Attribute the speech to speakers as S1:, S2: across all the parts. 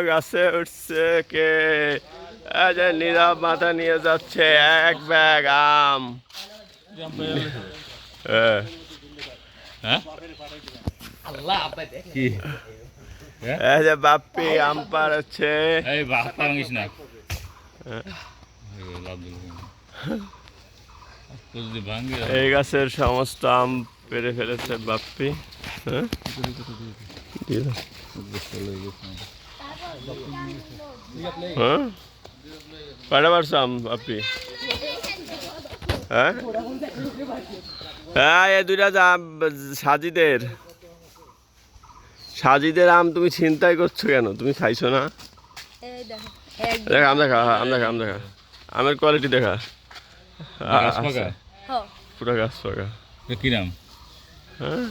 S1: গাছে উঠছে কে? নীরব মাথা নিয়ে যাচ্ছে এক ব্যাগ আম। বাপ্পি আম পাড়াচ্ছে। এই গাছের সমস্ত আম পেরে ফেলেছে বাপ্পি। কয়টা পারছো আম বাপ্পি? হ্যাঁ হ্যাঁ, এ দুইটা সাজিদের আম তুমি ছিনতাই করছো কেন? তুমি খাইছো না? দেখা আম দেখা, আম দেখা, আমের কোয়ালিটি দেখা। পুরো গাছ পাকা।
S2: কি নাম?
S1: হ্যাঁ,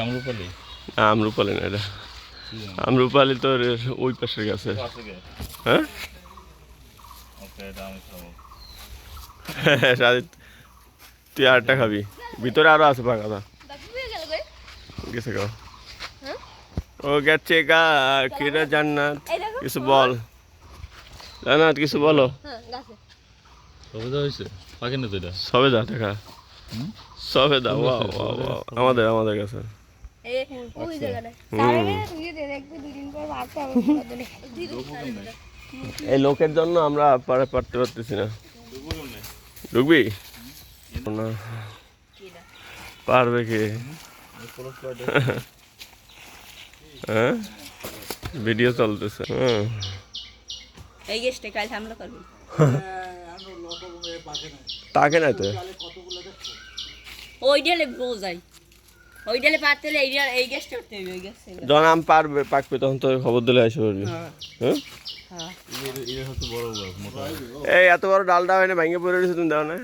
S2: আমরুপালি।
S1: আমরুপালি না, এটা আমরুপালি তো ওই পাশের গাছে। হ্যাঁ সাজিদ, তুই আরেকটা খাবি? ভিতরে আরো আছে পাকা। গেছে গা, ও গেছে গা। কিরা জান্নাত, কিছু বল। জান্নাত কিছু বলো। সবেদা দেখা, সবেদা। ওয়াও ওয়াও ওয়াও, আমাদের কাছে। এই লোকের জন্য আমরা পারতে পারতেছি না। ঢুকবি না, পারবে কে? হ্যাঁ, ভিডিও চলতেছে। তাকে নাই তো, যখন আম পাকবে তখন তো খবর দিলে এসে পড়বি। হ্যাঁ, এই এত বড় ডালটা হয় না, ভেঙে পড়ে রয়েছে, তুমি দাও না।